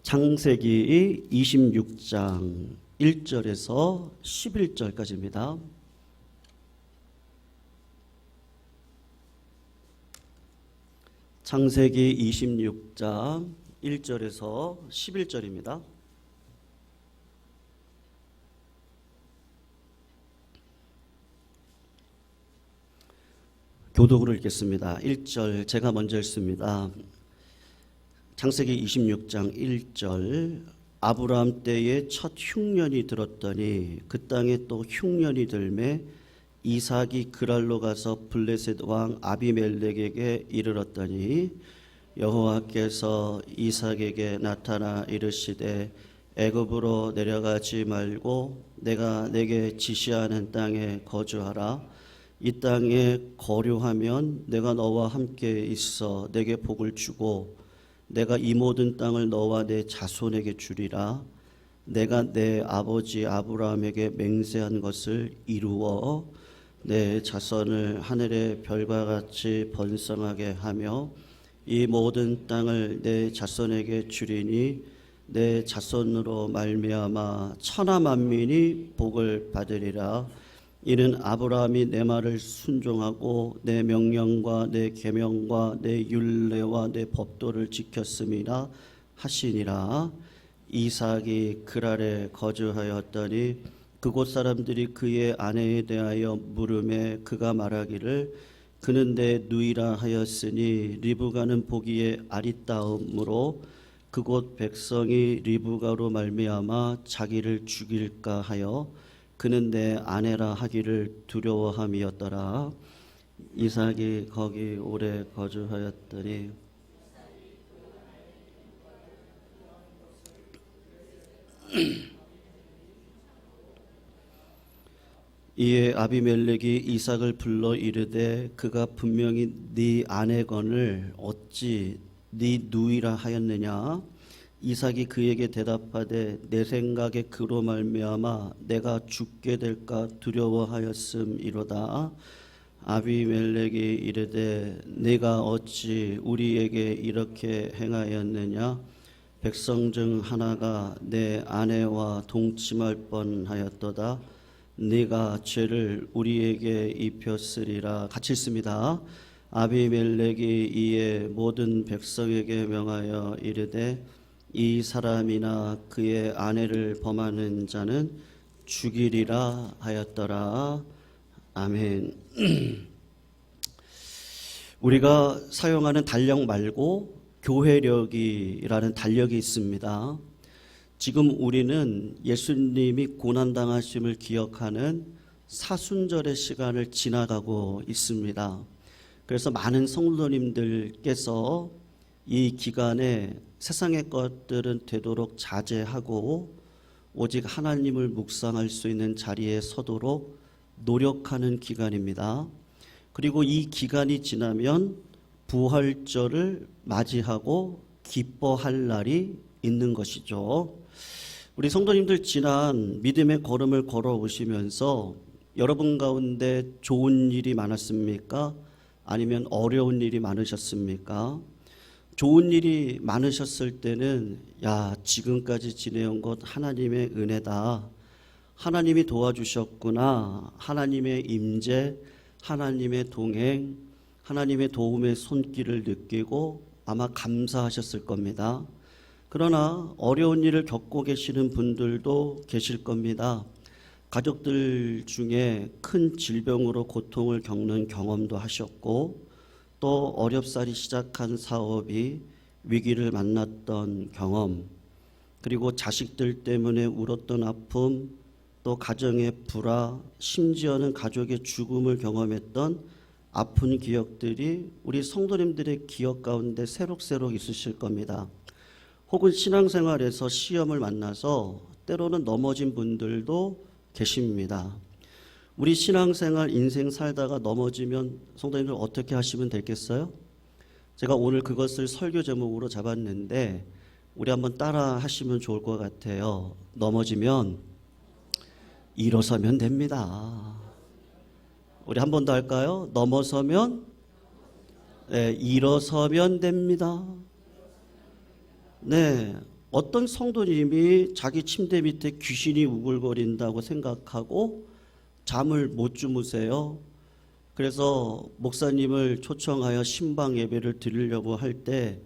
창세기 26장 1절에서 11절까지입니다. 창세기 26장 1절에서 11절입니다. 교독으로 읽겠습니다. 1절 제가 먼저 읽습니다. 창세기 26장 1절 아브라함 때에 첫 흉년이 들었더니 그 땅에 또 흉년이 들매 이삭이 그랄로 가서 블레셋 왕 아비멜렉에게 이르렀더니 여호와께서 이삭에게 나타나 이르시되 애굽으로 내려가지 말고 내가 내게 지시하는 땅에 거주하라. 이 땅에 거류하면 내가 너와 함께 있어 내게 복을 주고 내가 이 모든 땅을 너와 내 자손에게 주리라. 내가 내 아버지 아브라함에게 맹세한 것을 이루어 내 자손을 하늘의 별과 같이 번성하게 하며 이 모든 땅을 내 자손에게 주리니 내 자손으로 말미암아 천하 만민이 복을 받으리라. 이는 아브라함이 내 말을 순종하고 내 명령과 내 계명과 내 율례와 내 법도를 지켰음이라 하시니라. 이삭이 그랄에 거주하였더니 그곳 사람들이 그의 아내에 대하여 물음에 그가 말하기를 그는 내 누이라 하였으니 리브가는 보기에 아리따움으로 그곳 백성이 리브가로 말미암아 자기를 죽일까 하여 그는 내 아내라 하기를 두려워함이었더라. 이삭이 거기 오래 거주하였더니 이에 아비멜렉이 이삭을 불러 이르되 그가 분명히 네 아내건을 어찌 네 누이라 하였느냐. 이삭이 그에게 대답하되 내 생각에 그로 말미암아 내가 죽게 될까 두려워하였음이로다. 아비멜렉이 이르되 네가 어찌 우리에게 이렇게 행하였느냐. 백성 중 하나가 내 아내와 동침할 뻔하였도다. 네가 죄를 우리에게 입혔으리라. 같이 읽습니다. 아비멜렉이 이에 모든 백성에게 명하여 이르되 이 사람이나 그의 아내를 범하는 자는 죽이리라 하였더라. 아멘. 우리가 사용하는 달력 말고 교회력이라는 달력이 있습니다. 지금 우리는 예수님이 고난당하심을 기억하는 사순절의 시간을 지나가고 있습니다. 그래서 많은 성도님들께서 이 기간에 세상의 것들은 되도록 자제하고 오직 하나님을 묵상할 수 있는 자리에 서도록 노력하는 기간입니다. 그리고 이 기간이 지나면 부활절을 맞이하고 기뻐할 날이 있는 것이죠. 우리 성도님들 지난 믿음의 걸음을 걸어오시면서 여러분 가운데 좋은 일이 많았습니까? 아니면 어려운 일이 많으셨습니까? 좋은 일이 많으셨을 때는 지금까지 지내온 것 하나님의 은혜다. 하나님이 도와주셨구나. 하나님의 임재, 하나님의 동행, 하나님의 도움의 손길을 느끼고 아마 감사하셨을 겁니다. 그러나 어려운 일을 겪고 계시는 분들도 계실 겁니다. 가족들 중에 큰 질병으로 고통을 겪는 경험도 하셨고 또 어렵사리 시작한 사업이 위기를 만났던 경험, 그리고 자식들 때문에 울었던 아픔, 또 가정의 불화, 심지어는 가족의 죽음을 경험했던 아픈 기억들이 우리 성도님들의 기억 가운데 새록새록 있으실 겁니다. 혹은 신앙생활에서 시험을 만나서 때로는 넘어진 분들도 계십니다. 우리 신앙생활 인생 살다가 넘어지면 성도님들 어떻게 하시면 되겠어요? 제가 오늘 그것을 설교 제목으로 잡았는데 우리 한번 따라 하시면 좋을 것 같아요. 넘어지면 일어서면 됩니다. 우리 한 번 더 할까요? 넘어서면 일어서면 됩니다. 네, 어떤 성도님이 자기 침대 밑에 귀신이 우글거린다고 생각하고 잠을 못 주무세요. 그래서 목사님을 초청하여 신방 예배를 드리려고 할 때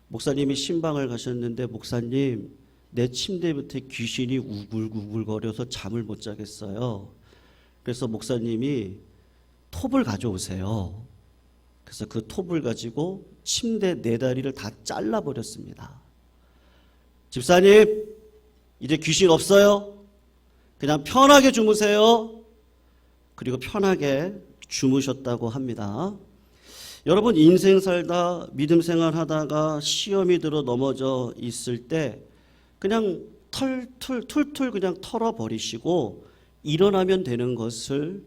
목사님이 신방을 가셨는데, 목사님, 내 침대 밑에 귀신이 우글우글거려서 잠을 못 자겠어요. 그래서 목사님이 톱을 가져오세요. 그래서 그 톱을 가지고 침대 네 다리를 다 잘라버렸습니다. 집사님, 이제 귀신 없어요. 그냥 편하게 주무세요. 그리고 편하게 주무셨다고 합니다. 여러분, 인생 살다 믿음 생활하다가 시험이 들어 넘어져 있을 때 그냥 툴툴 그냥 털어버리시고 일어나면 되는 것을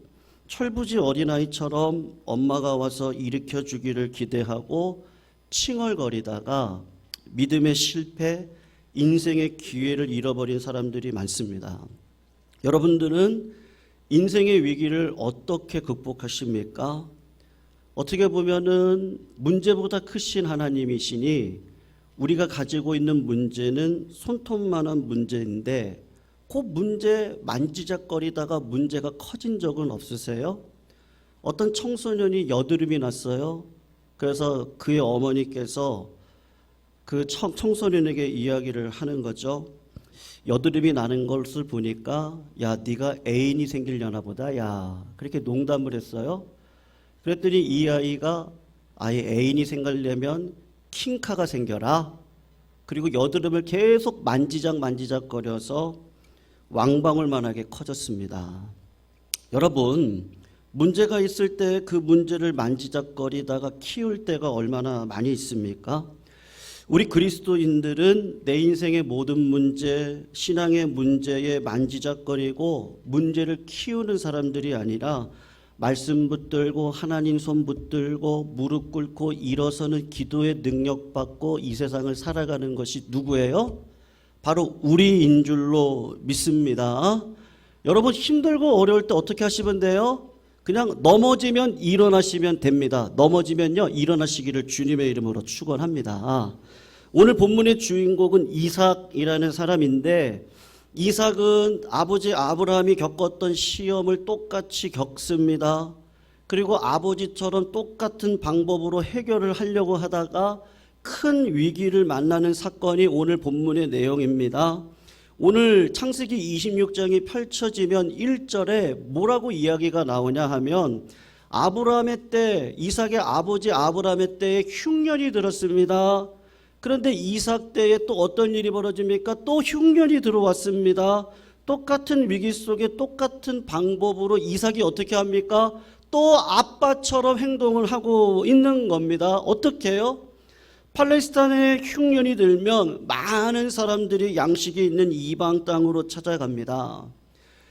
철부지 어린아이처럼 엄마가 와서 일으켜 주기를 기대하고 칭얼거리다가 믿음의 실패, 인생의 기회를 잃어버린 사람들이 많습니다. 여러분들은 인생의 위기를 어떻게 극복하십니까? 어떻게 보면은 문제보다 크신 하나님이시니 우리가 가지고 있는 문제는 손톱만한 문제인데 그 문제 만지작거리다가 문제가 커진 적은 없으세요? 어떤 청소년이 여드름이 났어요. 그래서 그의 어머니께서 그 청소년에게 이야기를 하는 거죠. 여드름이 나는 것을 보니까 야, 네가 애인이 생기려나 보다. 야, 그렇게 농담을 했어요. 그랬더니 이 아이가 아예 애인이 생기려면 킹카가 생겨라. 그리고 여드름을 계속 만지작거려서 왕방울만하게 커졌습니다. 여러분, 문제가 있을 때 그 문제를 만지작거리다가 키울 때가 얼마나 많이 있습니까? 우리 그리스도인들은 내 인생의 모든 문제, 신앙의 문제에 만지작거리고 문제를 키우는 사람들이 아니라 말씀 붙들고 하나님 손 붙들고 무릎 꿇고 일어서는 기도의 능력 받고 이 세상을 살아가는 것이 누구예요? 바로 우리인 줄로 믿습니다. 여러분, 힘들고 어려울 때 어떻게 하시면 돼요? 그냥 넘어지면 일어나시면 됩니다. 넘어지면요, 일어나시기를 주님의 이름으로 축원합니다. 오늘 본문의 주인공은 이삭이라는 사람인데, 이삭은 아버지 아브라함이 겪었던 시험을 똑같이 겪습니다. 그리고 아버지처럼 똑같은 방법으로 해결을 하려고 하다가 큰 위기를 만나는 사건이 오늘 본문의 내용입니다. 오늘 창세기 26장이 펼쳐지면 1절에 뭐라고 이야기가 나오냐 하면, 아브라함의 때, 이삭의 아버지 아브라함의 때에 흉년이 들었습니다. 그런데 이삭 때에 또 어떤 일이 벌어집니까? 또 흉년이 들어왔습니다. 똑같은 위기 속에 똑같은 방법으로 이삭이 어떻게 합니까? 또 아빠처럼 행동을 하고 있는 겁니다. 어떻게 해요? 팔레스타인에 흉년이 들면 많은 사람들이 양식이 있는 이방 땅으로 찾아갑니다.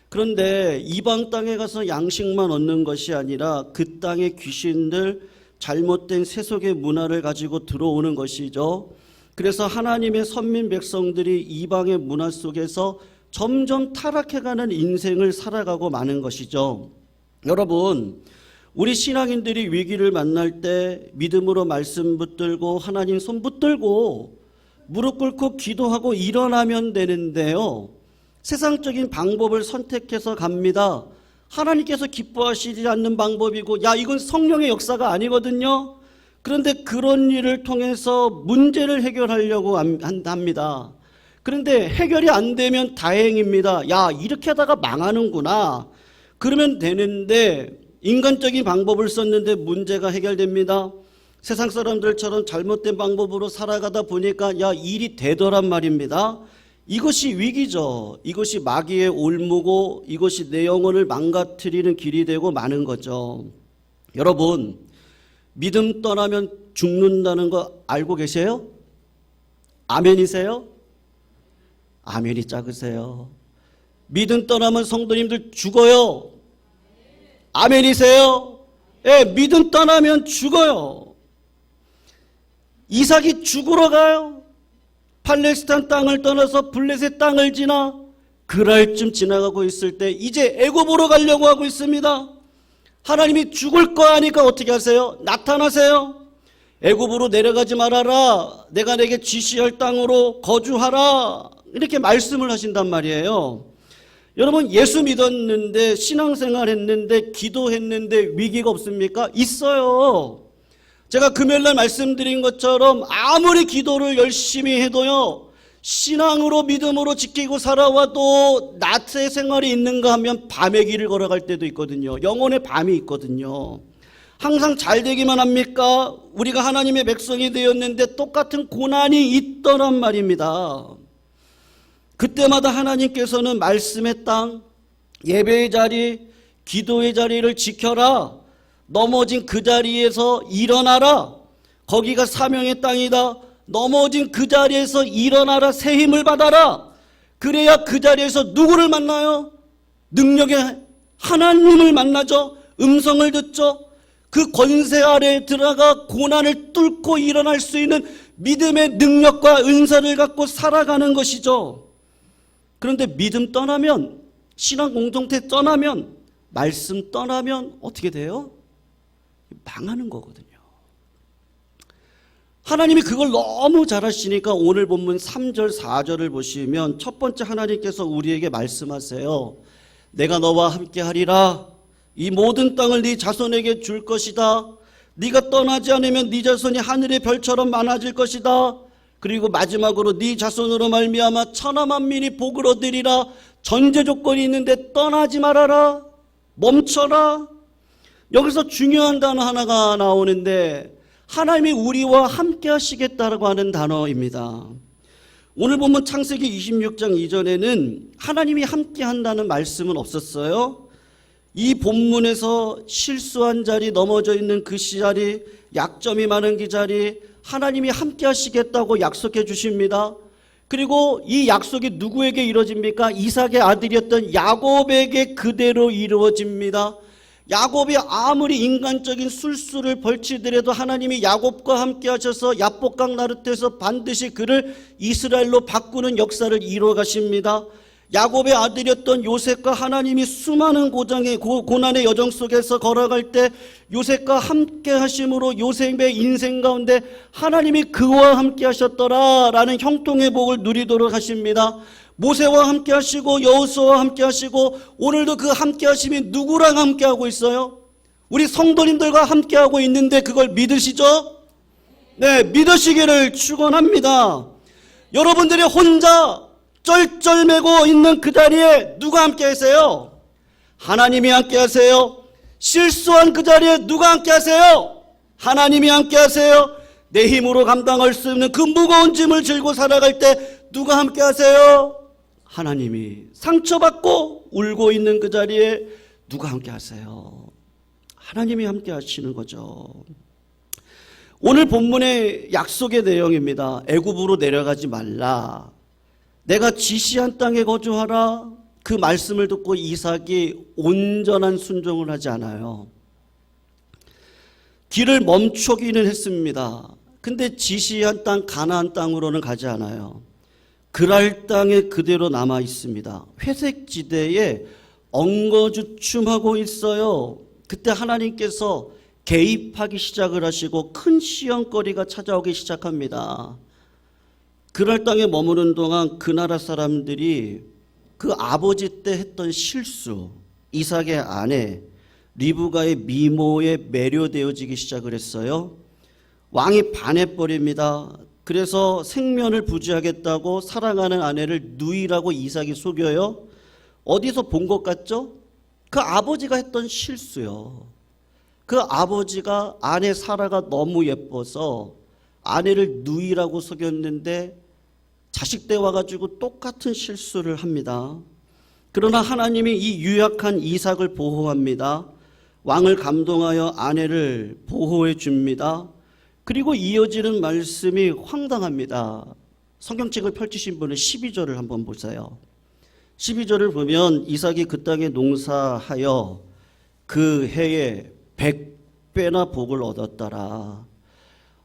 그런데 이방 땅에 가서 양식만 얻는 것이 아니라 그 땅의 귀신들, 잘못된 세속의 문화를 가지고 들어오는 것이죠. 그래서 하나님의 선민 백성들이 이방의 문화 속에서 점점 타락해가는 인생을 살아가고 마는 것이죠. 여러분, 우리 신앙인들이 위기를 만날 때 믿음으로 말씀 붙들고 하나님 손 붙들고 무릎 꿇고 기도하고 일어나면 되는데요, 세상적인 방법을 선택해서 갑니다. 하나님께서 기뻐하시지 않는 방법이고, 야, 이건 성령의 역사가 아니거든요. 그런데 그런 일을 통해서 문제를 해결하려고 합니다. 그런데 해결이 안 되면 다행입니다. 야, 이렇게 하다가 망하는구나. 그러면 되는데 인간적인 방법을 썼는데 문제가 해결됩니다. 세상 사람들처럼 잘못된 방법으로 살아가다 보니까 야, 일이 되더란 말입니다. 이것이 위기죠. 이것이 마귀의 올무고 이것이 내 영혼을 망가뜨리는 길이 되고 마는 거죠. 여러분, 믿음 떠나면 죽는다는 거 알고 계세요? 아멘이세요? 아멘이 작으세요. 믿음 떠나면 성도님들 죽어요. 아멘이세요? 예, 믿음 떠나면 죽어요. 이삭이 죽으러 가요. 팔레스타인 땅을 떠나서 블레셋 땅을 지나 그랄쯤 지나가고 있을 때 이제 애굽으로 가려고 하고 있습니다. 하나님이 죽을 거 아니까 어떻게 하세요? 나타나세요. 애굽으로 내려가지 말아라. 내가 내게 지시할 땅으로 거주하라. 이렇게 말씀을 하신단 말이에요. 여러분, 예수 믿었는데, 신앙생활 했는데, 기도했는데 위기가 없습니까? 있어요. 제가 금요일날 말씀드린 것처럼 아무리 기도를 열심히 해도요, 신앙으로 믿음으로 지키고 살아와도 낮의 생활이 있는가 하면 밤의 길을 걸어갈 때도 있거든요. 영혼의 밤이 있거든요. 항상 잘 되기만 합니까? 우리가 하나님의 백성이 되었는데 똑같은 고난이 있더란 말입니다. 그때마다 하나님께서는 말씀의 땅, 예배의 자리, 기도의 자리를 지켜라. 넘어진 그 자리에서 일어나라. 거기가 사명의 땅이다. 넘어진 그 자리에서 일어나라. 새 힘을 받아라. 그래야 그 자리에서 누구를 만나요? 능력의 하나님을 만나죠. 음성을 듣죠. 그 권세 아래에 들어가 고난을 뚫고 일어날 수 있는 믿음의 능력과 은사를 갖고 살아가는 것이죠. 그런데 믿음 떠나면, 신앙 공동체 떠나면, 말씀 떠나면 어떻게 돼요? 망하는 거거든요. 하나님이 그걸 너무 잘 아시니까 오늘 본문 3절 4절을 보시면 첫 번째 하나님께서 우리에게 말씀하세요. 내가 너와 함께 하리라. 이 모든 땅을 네 자손에게 줄 것이다. 네가 떠나지 않으면 네 자손이 하늘의 별처럼 많아질 것이다. 그리고 마지막으로 네 자손으로 말미암아 천하 만민이 복을 얻으리라. 전제 조건이 있는데 떠나지 말아라. 멈춰라. 여기서 중요한 단어 하나가 나오는데 하나님이 우리와 함께 하시겠다라고 하는 단어입니다. 오늘 보면 창세기 26장 이전에는 하나님이 함께 한다는 말씀은 없었어요. 이 본문에서 실수한 자리, 넘어져 있는 그 자리, 약점이 많은 그 자리, 하나님이 함께 하시겠다고 약속해 주십니다. 그리고 이 약속이 누구에게 이루어집니까? 이삭의 아들이었던 야곱에게 그대로 이루어집니다. 야곱이 아무리 인간적인 술수를 벌치더라도 하나님이 야곱과 함께 하셔서 야복강 나룻에서 반드시 그를 이스라엘로 바꾸는 역사를 이루어 가십니다. 야곱의 아들이었던 요셉과 하나님이 수많은 고난의 여정 속에서 걸어갈 때 요셉과 함께 하심으로 요셉의 인생 가운데 하나님이 그와 함께 하셨더라라는 형통의 복을 누리도록 하십니다. 모세와 함께 하시고 여호수아와 함께 하시고 오늘도 그 함께 하심이 누구랑 함께 하고 있어요? 우리 성도님들과 함께 하고 있는데 그걸 믿으시죠? 네, 믿으시기를 축원합니다. 여러분들이 혼자 쩔쩔매고 있는 그 자리에 누가 함께 하세요? 하나님이 함께 하세요. 실수한 그 자리에 누가 함께 하세요? 하나님이 함께 하세요. 내 힘으로 감당할 수 없는 그 무거운 짐을 들고 살아갈 때 누가 함께 하세요? 하나님이. 상처받고 울고 있는 그 자리에 누가 함께 하세요? 하나님이 함께 하시는 거죠. 오늘 본문의 약속의 내용입니다. 애굽으로 내려가지 말라. 내가 지시한 땅에 거주하라. 그 말씀을 듣고 이삭이 온전한 순종을 하지 않아요. 길을 멈추기는 했습니다. 근데 지시한 땅 가나안 땅으로는 가지 않아요. 그랄 땅에 그대로 남아 있습니다. 회색 지대에 엉거주춤하고 있어요. 그때 하나님께서 개입하기 시작을 하시고 큰 시험거리가 찾아오기 시작합니다. 그랄 땅에 머무는 동안 그 나라 사람들이 그 아버지 때 했던 실수, 이삭의 아내 리브가의 미모에 매료되어지기 시작을 했어요. 왕이 반해버립니다. 그래서 생면을 부지하겠다고 사랑하는 아내를 누이라고 이삭이 속여요. 어디서 본 것 같죠? 그 아버지가 했던 실수요. 그 아버지가 아내 사라가 너무 예뻐서 아내를 누이라고 속였는데 자식 때 와가지고 똑같은 실수를 합니다. 그러나 하나님이 이 유약한 이삭을 보호합니다. 왕을 감동하여 아내를 보호해 줍니다. 그리고 이어지는 말씀이 황당합니다. 성경책을 펼치신 분은 12절을 한번 보세요. 12절을 보면 이삭이 그 땅에 농사하여 그 해에 100배나 복을 얻었더라.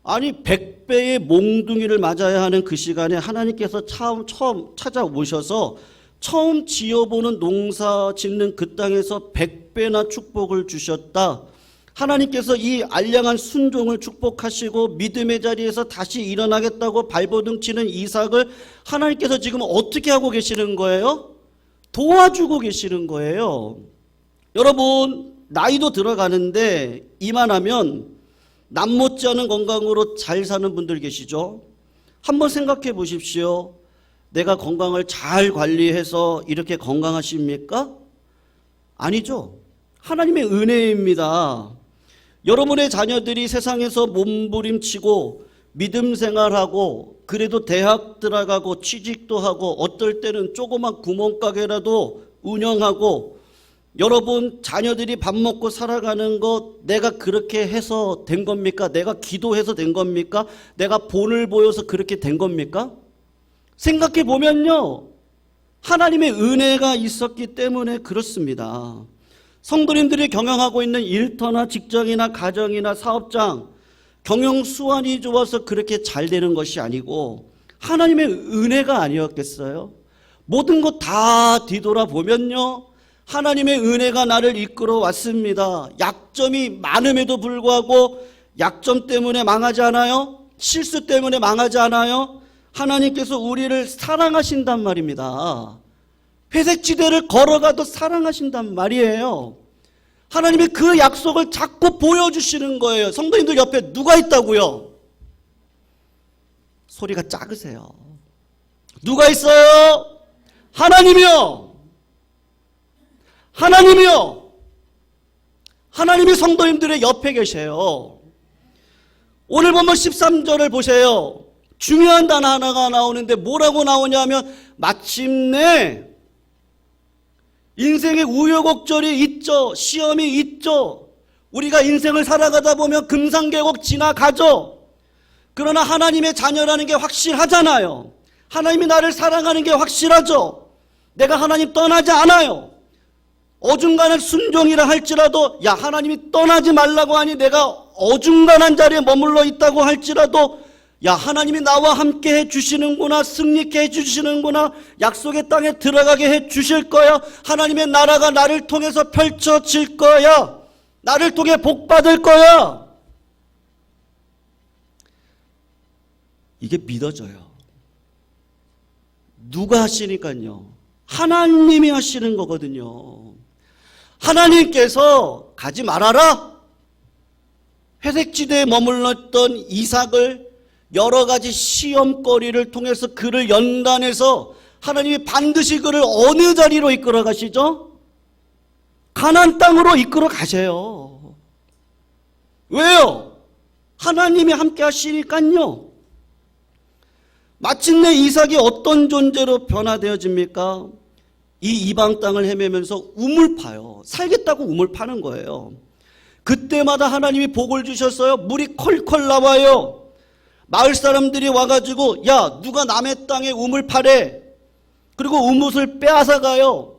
아니 100배의 몽둥이를 맞아야 하는 그 시간에 하나님께서 처음 찾아오셔서 처음 지어보는 농사 짓는 그 땅에서 100배나 축복을 주셨다. 하나님께서 이 알량한 순종을 축복하시고 믿음의 자리에서 다시 일어나겠다고 발버둥치는 이삭을 하나님께서 지금 어떻게 하고 계시는 거예요? 도와주고 계시는 거예요. 여러분, 나이도 들어가는데 이만하면 남 못지않은 건강으로 잘 사는 분들 계시죠? 한번 생각해 보십시오. 내가 건강을 잘 관리해서 이렇게 건강하십니까? 아니죠. 하나님의 은혜입니다. 여러분의 자녀들이 세상에서 몸부림치고 믿음 생활하고 그래도 대학 들어가고 취직도 하고 어떨 때는 조그만 구멍가게라도 운영하고 여러분 자녀들이 밥 먹고 살아가는 것 내가 그렇게 해서 된 겁니까? 내가 기도해서 된 겁니까? 내가 본을 보여서 그렇게 된 겁니까? 생각해 보면요, 하나님의 은혜가 있었기 때문에 그렇습니다. 성도님들이 경영하고 있는 일터나 직장이나 가정이나 사업장 경영 수완이 좋아서 그렇게 잘 되는 것이 아니고 하나님의 은혜가 아니었겠어요? 모든 것 다 뒤돌아보면요, 하나님의 은혜가 나를 이끌어 왔습니다. 약점이 많음에도 불구하고 약점 때문에 망하지 않아요? 실수 때문에 망하지 않아요? 하나님께서 우리를 사랑하신단 말입니다. 회색지대를 걸어가도 사랑하신단 말이에요. 하나님이 그 약속을 자꾸 보여주시는 거예요. 성도님들 옆에 누가 있다고요? 소리가 작으세요. 누가 있어요? 하나님이요. 하나님이요. 하나님이 성도님들의 옆에 계세요. 오늘 보면 13절을 보세요. 중요한 단어 하나가 나오는데 뭐라고 나오냐면 마침내 인생의 우여곡절이 있죠. 시험이 있죠. 우리가 인생을 살아가다 보면 금상계곡 지나가죠. 그러나 하나님의 자녀라는 게 확실하잖아요. 하나님이 나를 사랑하는 게 확실하죠. 내가 하나님 떠나지 않아요. 어중간한 순종이라 할지라도 야 하나님이 떠나지 말라고 하니 내가 어중간한 자리에 머물러 있다고 할지라도 야 하나님이 나와 함께 해주시는구나, 승리케 해주시는구나, 약속의 땅에 들어가게 해주실 거야, 하나님의 나라가 나를 통해서 펼쳐질 거야, 나를 통해 복받을 거야. 이게 믿어져요. 누가 하시니까요? 하나님이 하시는 거거든요. 하나님께서 가지 말아라, 회색지대에 머물렀던 이삭을 여러 가지 시험거리를 통해서 그를 연단해서 하나님이 반드시 그를 어느 자리로 이끌어 가시죠? 가나안 땅으로 이끌어 가세요. 왜요? 하나님이 함께 하시니까요. 마침내 이삭이 어떤 존재로 변화되어집니까? 이 이방 땅을 헤매면서 우물 파요. 살겠다고 우물 파는 거예요. 그때마다 하나님이 복을 주셨어요. 물이 콜콜 나와요. 마을 사람들이 와가지고 야 누가 남의 땅에 우물 파래. 그리고 우물을 빼앗아 가요.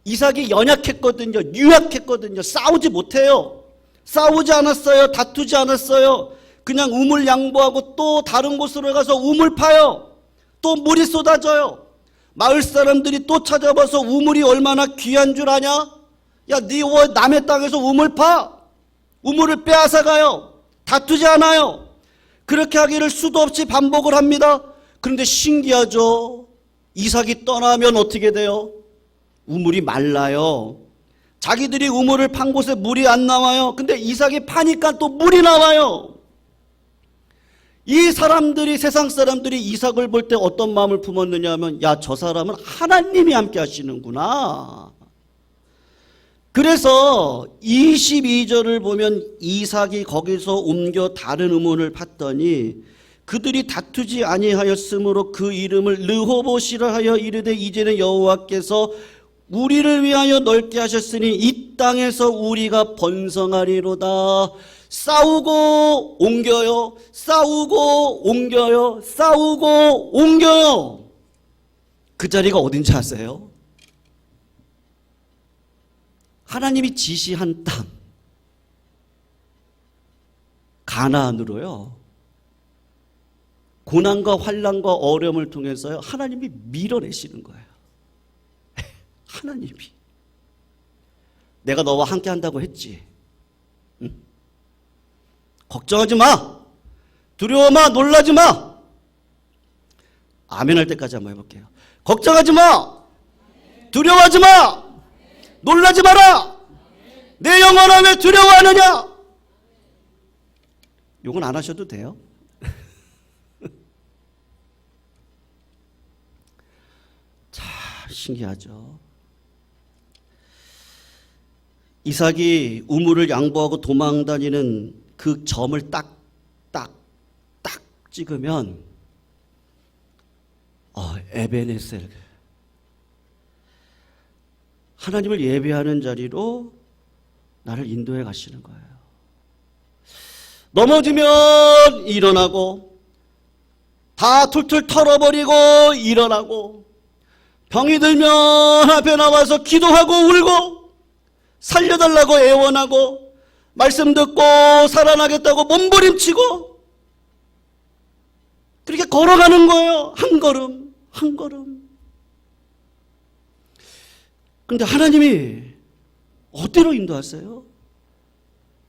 이삭이 연약했거든요. 유약했거든요. 싸우지 못해요. 싸우지 않았어요. 다투지 않았어요. 그냥 우물 양보하고 또 다른 곳으로 가서 우물 파요. 또 물이 쏟아져요. 마을 사람들이 또 찾아봐서 우물이 얼마나 귀한 줄 아냐? 야, 네 남의 땅에서 우물 파. 우물을 빼앗아 가요. 다투지 않아요. 그렇게 하기를 수도 없이 반복을 합니다. 그런데 신기하죠? 이삭이 떠나면 어떻게 돼요? 우물이 말라요. 자기들이 우물을 판 곳에 물이 안 나와요. 근데 이삭이 파니까 또 물이 나와요. 이 사람들이, 세상 사람들이 이삭을 볼 때 어떤 마음을 품었느냐 하면 야, 저 사람은 하나님이 함께 하시는구나. 그래서 22절을 보면 이삭이 거기서 옮겨 다른 우물을 팠더니 그들이 다투지 아니하였으므로 그 이름을 르호봇이라 하여 이르되 이제는 여호와께서 우리를 위하여 넓게 하셨으니 이 땅에서 우리가 번성하리로다. 싸우고 옮겨요. 싸우고 옮겨요. 싸우고 옮겨요. 그 자리가 어딘지 아세요? 하나님이 지시한 땅, 가나안으로요. 고난과 환난과 어려움을 통해서요, 하나님이 밀어내시는 거예요. 하나님이 내가 너와 함께 한다고 했지. 걱정하지 마. 두려워 마. 놀라지 마. 아멘 할 때까지 한번 해볼게요. 걱정하지 마. 두려워하지 마. 놀라지 마라. 내 영혼아 왜 두려워하느냐. 요건 안 하셔도 돼요. 참 신기하죠. 이삭이 우물을 양보하고 도망다니는 그 점을 딱 찍으면 에베네셀, 하나님을 예배하는 자리로 나를 인도해 가시는 거예요. 넘어지면 일어나고, 다 툴툴 털어버리고 일어나고, 병이 들면 앞에 나와서 기도하고 울고 살려달라고 애원하고 말씀 듣고 살아나겠다고 몸부림치고 그렇게 걸어가는 거예요. 한 걸음 한 걸음. 그런데 하나님이 어디로 인도하세요?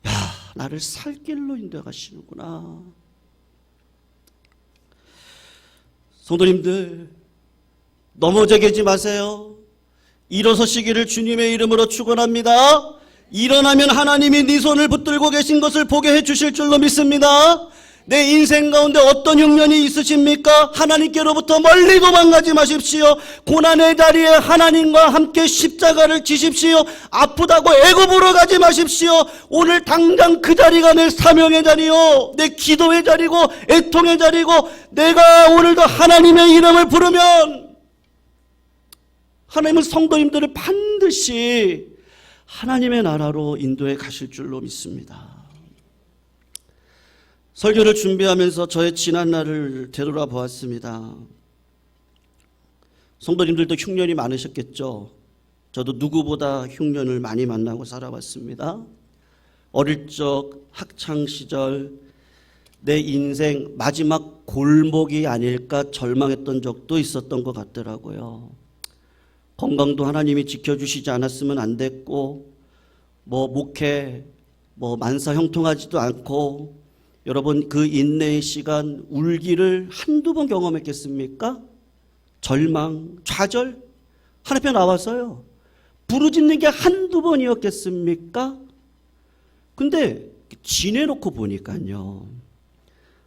야, 나를 살 길로 인도해 가시는구나. 성도님들, 넘어져 계지 마세요. 일어서시기를 주님의 이름으로 축원합니다. 일어나면 하나님이 네 손을 붙들고 계신 것을 보게 해주실 줄로 믿습니다. 내 인생 가운데 어떤 흉년이 있으십니까? 하나님께로부터 멀리 도망가지 마십시오. 고난의 자리에 하나님과 함께 십자가를 지십시오. 아프다고 애굽으로 가지 마십시오. 오늘 당장 그 자리가 내 사명의 자리요, 내 기도의 자리고 애통의 자리고, 내가 오늘도 하나님의 이름을 부르면 하나님은 성도님들을 반드시 하나님의 나라로 인도해 가실 줄로 믿습니다. 설교를 준비하면서 저의 지난 날을 되돌아보았습니다. 성도님들도 흉년이 많으셨겠죠. 저도 누구보다 흉년을 많이 만나고 살아왔습니다. 어릴 적 학창시절 내 인생 마지막 골목이 아닐까 절망했던 적도 있었던 것 같더라고요. 건강도 하나님이 지켜주시지 않았으면 안 됐고, 목회, 만사 형통하지도 않고, 여러분 그 인내의 시간, 울기를 한두 번 경험했겠습니까? 절망, 좌절 하나님 앞에 나와서요, 부르짖는 게 한두 번이었겠습니까? 근데 지내놓고 보니까요,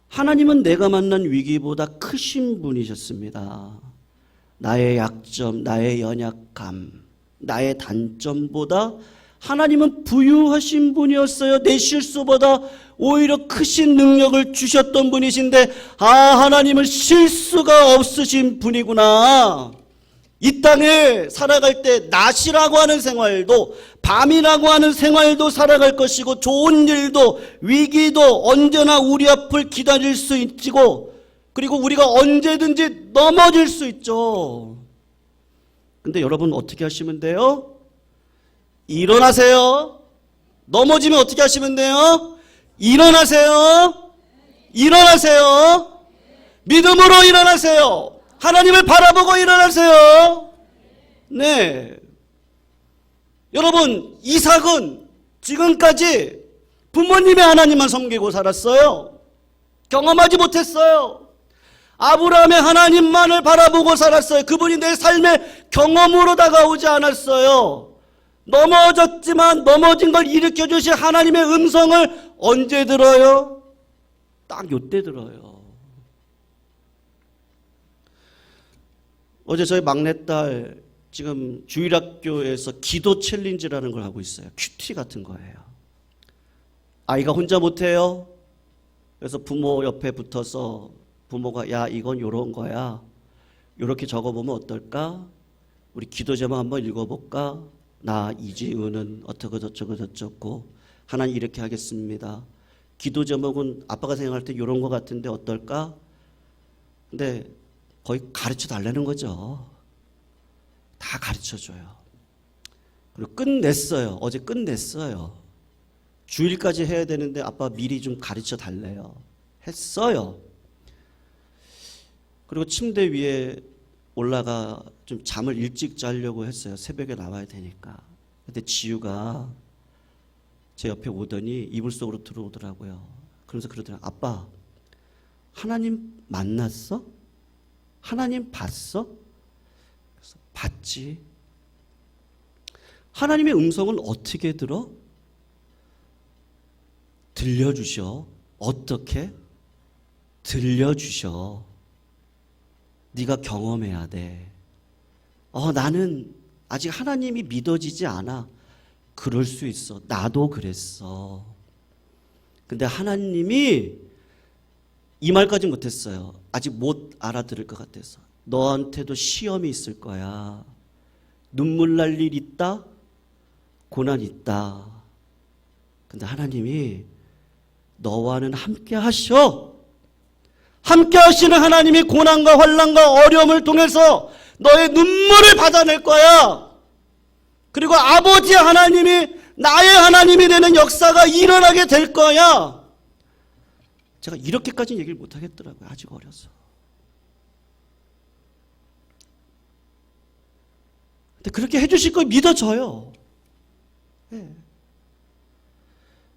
하나님은 내가 만난 위기보다 크신 분이셨습니다. 나의 약점, 나의 연약함, 나의 단점보다 하나님은 부유하신 분이었어요. 내 실수보다 오히려 크신 능력을 주셨던 분이신데, 하나님은 실수가 없으신 분이구나. 이 땅에 살아갈 때 낮이라고 하는 생활도, 밤이라고 하는 생활도 살아갈 것이고, 좋은 일도 위기도 언제나 우리 앞을 기다릴 수 있고, 그리고 우리가 언제든지 넘어질 수 있죠. 근데 여러분 어떻게 하시면 돼요? 일어나세요. 넘어지면 어떻게 하시면 돼요? 일어나세요. 일어나세요. 믿음으로 일어나세요. 하나님을 바라보고 일어나세요. 네. 여러분, 이삭은 지금까지 부모님의 하나님만 섬기고 살았어요. 경험하지 못했어요. 아브라함의 하나님만을 바라보고 살았어요. 그분이 내 삶의 경험으로 다가오지 않았어요. 넘어졌지만 넘어진 걸 일으켜 주실 하나님의 음성을 언제 들어요? 딱 요때 들어요. 어제 저희 막내딸 지금 주일학교에서 기도 챌린지라는 걸 하고 있어요. 큐티 같은 거예요. 아이가 혼자 못해요. 그래서 부모 옆에 붙어서 부모가, 야, 이건 요런 거야, 요렇게 적어보면 어떨까? 우리 기도 제목 한번 읽어볼까? 나 이지은은 어떻고 저쩌고 저쩌고, 하나님 이렇게 하겠습니다. 기도 제목은 아빠가 생각할 때 요런 거 같은데 어떨까? 근데 거의 가르쳐 달라는 거죠. 다 가르쳐 줘요. 그리고 끝냈어요. 어제 끝냈어요. 주일까지 해야 되는데 아빠 미리 좀 가르쳐 달래요. 했어요. 그리고 침대 위에 올라가 좀 잠을 일찍 자려고 했어요. 새벽에 나와야 되니까. 근데 지유가 제 옆에 오더니 이불 속으로 들어오더라고요. 그러면서 그러더라고요. 아빠, 하나님 만났어? 하나님 봤어? 그래서 봤지. 하나님의 음성은 어떻게 들어? 들려주셔. 어떻게? 들려주셔. 네가 경험해야 돼. 나는 아직 하나님이 믿어지지 않아. 그럴 수 있어. 나도 그랬어. 근데 하나님이 이 말까지 못했어요. 아직 못 알아들을 것 같아서. 너한테도 시험이 있을 거야. 눈물 날 일 있다? 고난 있다. 근데 하나님이 너와는 함께 하셔. 함께 하시는 하나님이 고난과 환난과 어려움을 통해서 너의 눈물을 받아낼 거야. 그리고 아버지 하나님이 나의 하나님이 되는 역사가 일어나게 될 거야. 제가 이렇게까지 얘기를 못 하겠더라고요. 아직 어려서. 근데 그렇게 해주실 거 믿어져요. 네.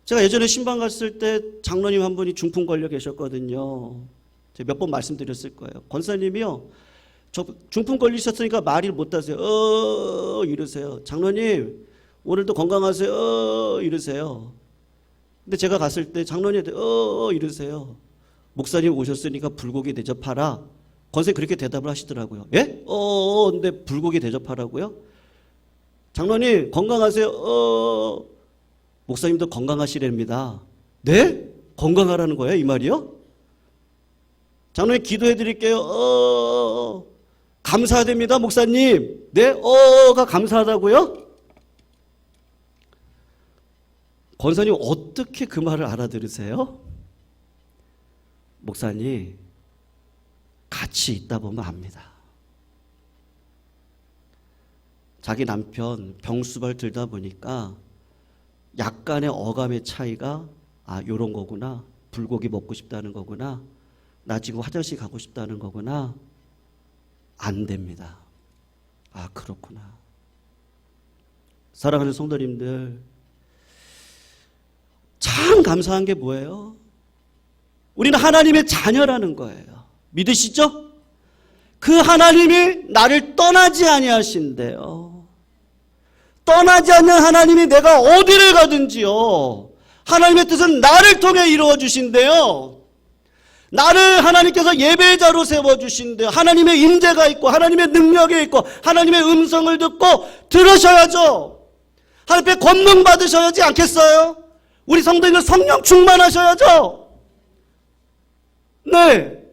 제가 예전에 신방 갔을 때 장로님 한 분이 중풍 걸려 계셨거든요. 제가 몇 번 말씀드렸을 거예요. 권사님이요, 저 중풍 걸리셨으니까 말을 못 하세요. 이러세요. 장로님 오늘도 건강하세요. 이러세요. 근데 제가 갔을 때 장로님한테 이러세요. 목사님 오셨으니까 불고기 대접하라. 권사님 그렇게 대답을 하시더라고요. 예? 근데 불고기 대접하라고요? 장로님 건강하세요. 목사님도 건강하시랍니다. 네? 건강하라는 거예요? 이 말이요? 장로님 기도해 드릴게요. 감사됩니다 목사님. 네? 가 감사하다고요? 권사님 어떻게 그 말을 알아들으세요? 목사님 같이 있다 보면 압니다. 자기 남편 병수발 들다 보니까 약간의 어감의 차이가 요런 거구나. 불고기 먹고 싶다는 거구나. 나 지금 화장실 가고 싶다는 거구나. 안 됩니다. 그렇구나. 사랑하는 성도님들, 참 감사한 게 뭐예요? 우리는 하나님의 자녀라는 거예요. 믿으시죠? 그 하나님이 나를 떠나지 아니하신대요. 떠나지 않는 하나님이 내가 어디를 가든지요, 하나님의 뜻은 나를 통해 이루어 주신대요. 나를 하나님께서 예배자로 세워주신대요. 하나님의 인재가 있고 하나님의 능력이 있고 하나님의 음성을 듣고 들으셔야죠. 하나님께 권능 받으셔야지 않겠어요? 우리 성도님들 성령 충만하셔야죠. 네.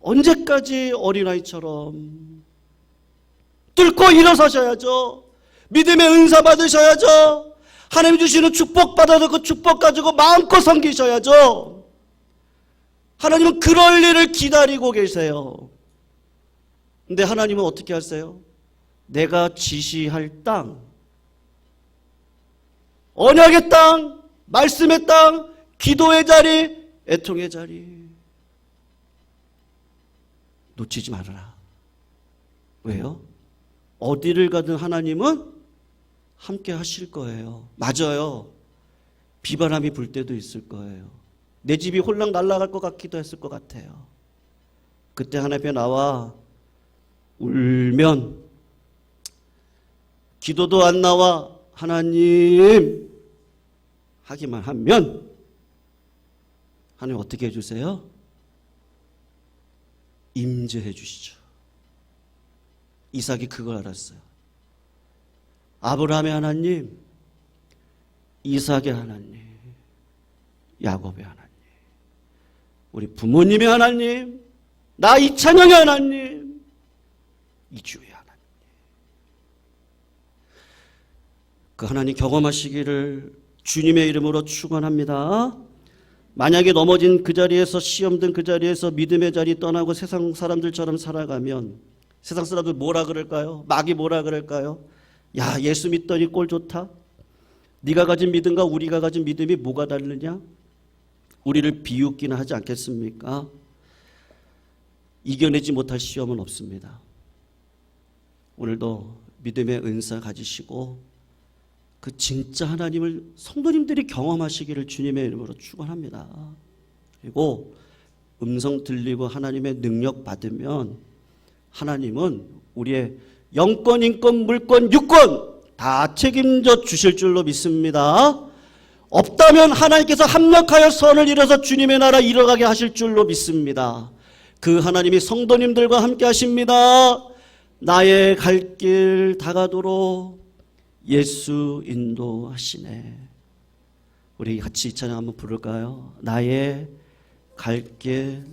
언제까지 어린아이처럼 뚫고 일어서셔야죠. 믿음의 은사 받으셔야죠. 하나님 주시는 축복 받아서 그 축복 가지고 마음껏 섬기셔야죠. 하나님은 그럴 일을 기다리고 계세요. 근데 하나님은 어떻게 하세요? 내가 지시할 땅, 언약의 땅, 말씀의 땅, 기도의 자리, 애통의 자리 놓치지 말아라. 왜요? 어디를 가든 하나님은 함께 하실 거예요. 맞아요. 비바람이 불 때도 있을 거예요. 내 집이 홀랑 날아갈 것 같기도 했을 것 같아요. 그때 하나님 앞에 나와 울면, 기도도 안 나와 하나님 하기만 하면 하나님 어떻게 해주세요? 임재해 주시죠. 이삭이 그걸 알았어요. 아브라함의 하나님, 이삭의 하나님, 야곱의 하나님, 우리 부모님의 하나님, 나 이찬영의 하나님, 이주의 하나님. 그 하나님 경험하시기를 주님의 이름으로 축원합니다. 만약에 넘어진 그 자리에서, 시험 든 그 자리에서 믿음의 자리 떠나고 세상 사람들처럼 살아가면 세상 사람들 뭐라 그럴까요? 마귀 뭐라 그럴까요? 야, 예수 믿더니 꼴 좋다. 네가 가진 믿음과 우리가 가진 믿음이 뭐가 다르냐? 우리를 비웃기나 하지 않겠습니까? 이겨내지 못할 시험은 없습니다. 오늘도 믿음의 은사 가지시고 그 진짜 하나님을 성도님들이 경험하시기를 주님의 이름으로 축원합니다. 그리고 음성 들리고 하나님의 능력 받으면 하나님은 우리의 영권, 인권, 물권, 유권 다 책임져 주실 줄로 믿습니다. 없다면 하나님께서 합력하여 선을 이뤄서 주님의 나라 이뤄가게 하실 줄로 믿습니다. 그 하나님이 성도님들과 함께 하십니다. 나의 갈 길 다가도록 예수 인도하시네. 우리 같이 이 찬양 한번 부를까요? 나의 갈 길